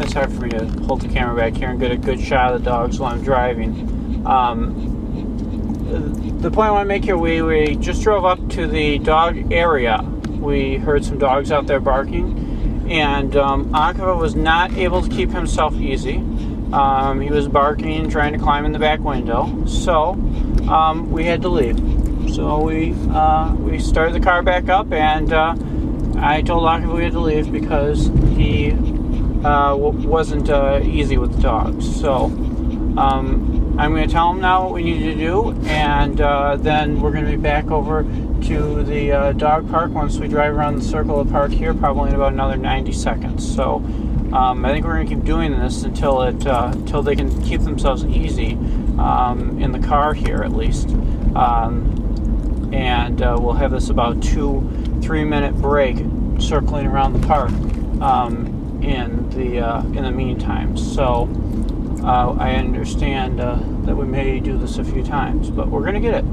it's hard for me to hold the camera back here and get a good shot of the dogs while I'm driving. The point I want to make here, we just drove up to the dog area. We heard some dogs out there barking, and Akiva was not able to keep himself easy. He was barking, trying to climb in the back window, so we had to leave. So we started the car back up, and I told Akiva we had to leave because he wasn't easy with the dogs. So I'm going to tell him now what we need to do, and then we're going to be back over to the dog park once we drive around the circle of the park here, probably in about another 90 seconds. So I think we're going to keep doing this until they can keep themselves easy in the car here, at least. And we'll have this about 2-3 minute break circling around the park in the meantime. So I understand that we may do this a few times, but we're going to get it.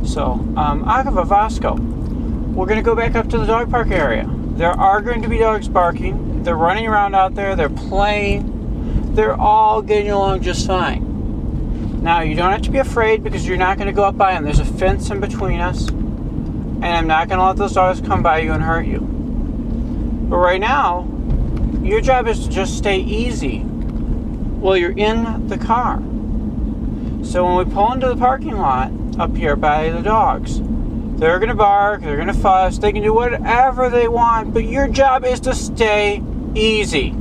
So, Akiva Vasco, we're going to go back up to the dog park area. There are going to be dogs barking. They're running around out there. They're playing. They're all getting along just fine. Now, you don't have to be afraid because you're not going to go up by them. There's a fence in between us, and I'm not going to let those dogs come by you and hurt you. But right now, your job is to just stay easy while you're in the car. So when we pull into the parking lot up here by the dogs, they're going to bark, they're going to fuss, they can do whatever they want, but your job is to stay easy.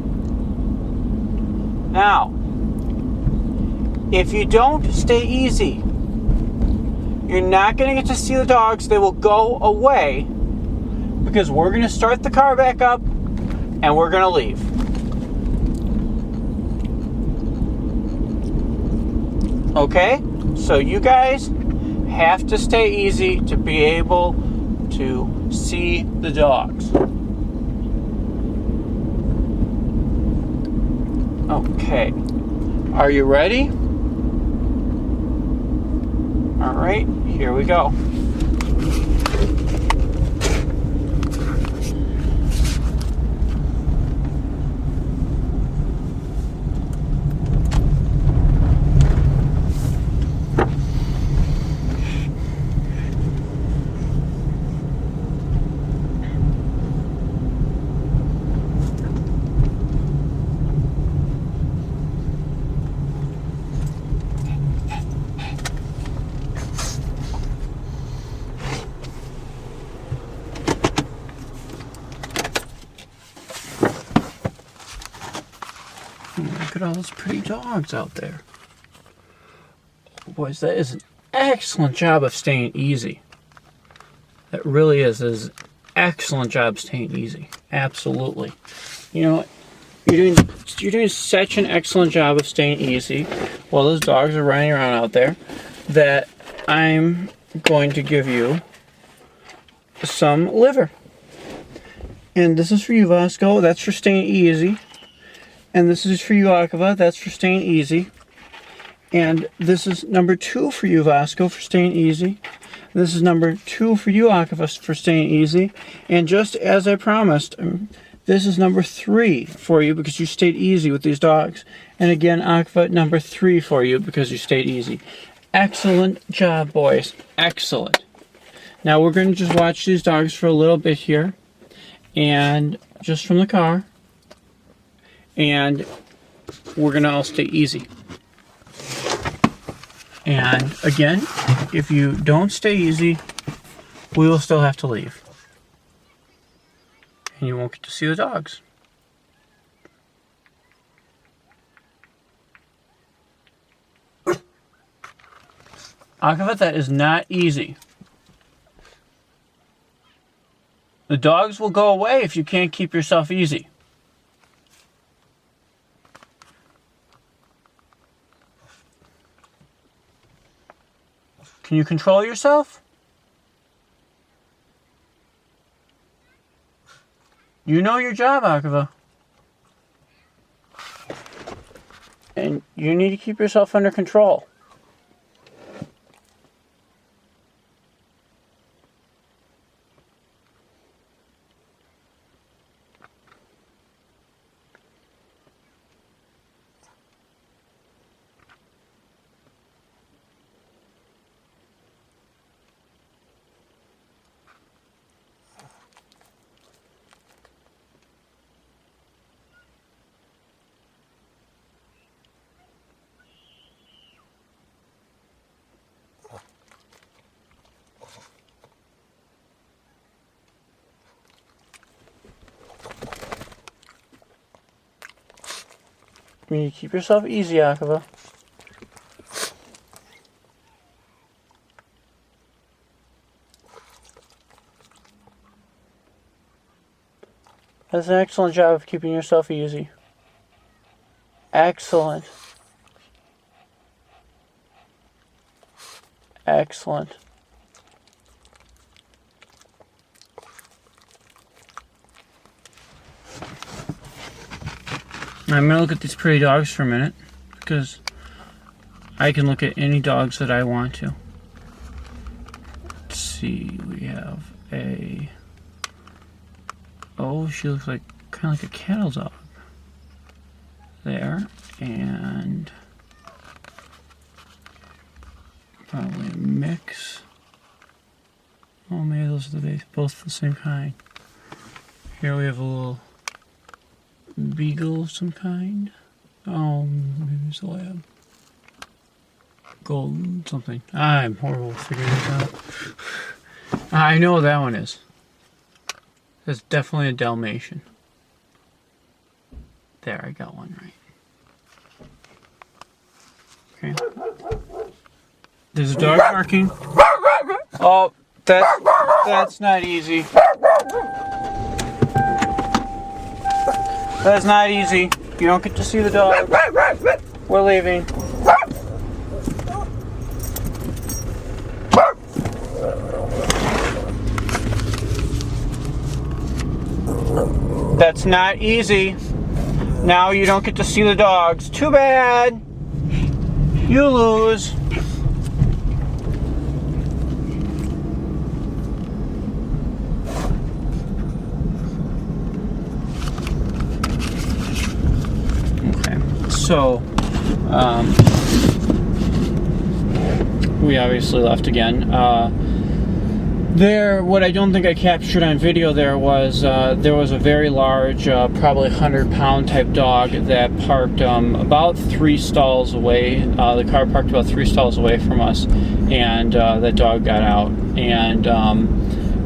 Now, if you don't stay easy, you're not going to get to see the dogs. They will go away because we're going to start the car back up and we're going to leave. Okay? So you guys have to stay easy to be able to see the dogs. Okay. Are you ready? All right, here we go. Look at all those pretty dogs out there. Boys, that is an excellent job of staying easy. That really is an excellent job staying easy. Absolutely. You know, you're doing such an excellent job of staying easy while those dogs are running around out there that I'm going to give you some liver. And this is for you, Vasco. That's for staying easy. And this is for you, Akiva. That's for staying easy. And this is number 2 for you, Vasco, for staying easy. This is number 2 for you, Akiva, for staying easy. And just as I promised, this is number 3 for you because you stayed easy with these dogs. And again, Akiva, number 3 for you because you stayed easy. Excellent job, boys. Excellent. Now we're going to just watch these dogs for a little bit here. And just from the car. And we're going to all stay easy. And again, if you don't stay easy, we will still have to leave. And you won't get to see the dogs. Akiva, that is not easy. The dogs will go away if you can't keep yourself easy. Can you control yourself? You know your job, Akiva. And you need to keep yourself under control. You need to keep yourself easy, Akiva. That's an excellent job of keeping yourself easy. Excellent. Excellent. I'm going to look at these pretty dogs for a minute, because I can look at any dogs that I want to. Let's see, we have a... Oh, she looks like kind of like a cattle dog. There, and probably a mix. Oh, maybe those are both the same kind. Here we have a little beagle of some kind. Oh, maybe it's a lab. Golden something. I'm horrible at figuring this out. I know what that one is. That's definitely a Dalmatian. There, I got one right. Okay. There's a dog barking. Oh, that's not easy. That's not easy. You don't get to see the dog. We're leaving. That's not easy. Now you don't get to see the dogs. Too bad. You lose. Okay. So, we obviously left again. What I don't think I captured on video there was a very large, probably 100-pound type dog that parked about 3 stalls away. The car parked about 3 stalls away from us, and that dog got out. And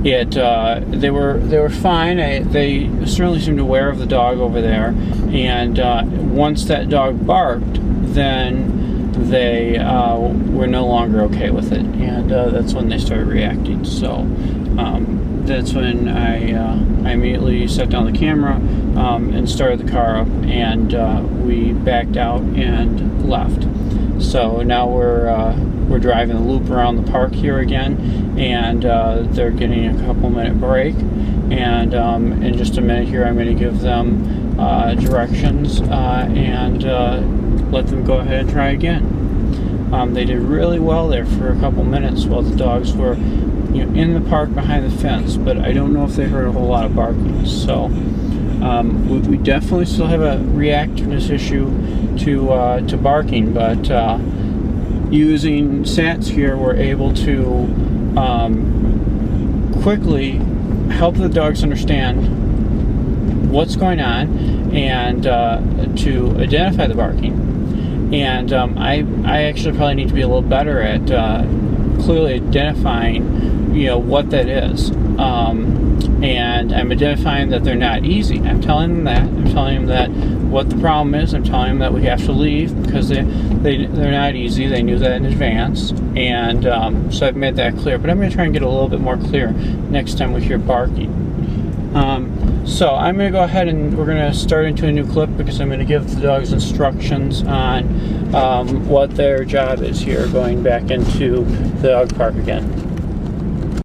they were fine. They certainly seemed aware of the dog over there. And once that dog barked, then they were no longer okay with it, and that's when they started reacting. So that's when I immediately set down the camera and started the car up, and we backed out and left. So now we're driving the loop around the park here again, and they're getting a couple-minute break. And in just a minute here, I'm going to give them directions and let them go ahead and try again. They did really well there for a couple minutes while the dogs were, in the park behind the fence, but I don't know if they heard a whole lot of barking. So we definitely still have a reactiveness issue to barking, but using SATs here, we're able to quickly help the dogs understand what's going on and to identify the barking. And I actually probably need to be a little better at clearly identifying, what that is. And I'm identifying that they're not easy. I'm telling them that. I'm telling them that what the problem is. I'm telling them that we have to leave because they're not easy. They knew that in advance. And so I've made that clear. But I'm going to try and get a little bit more clear next time we hear barking. So I'm going to go ahead and we're going to start into a new clip because I'm going to give the dogs instructions on what their job is here going back into the dog park again.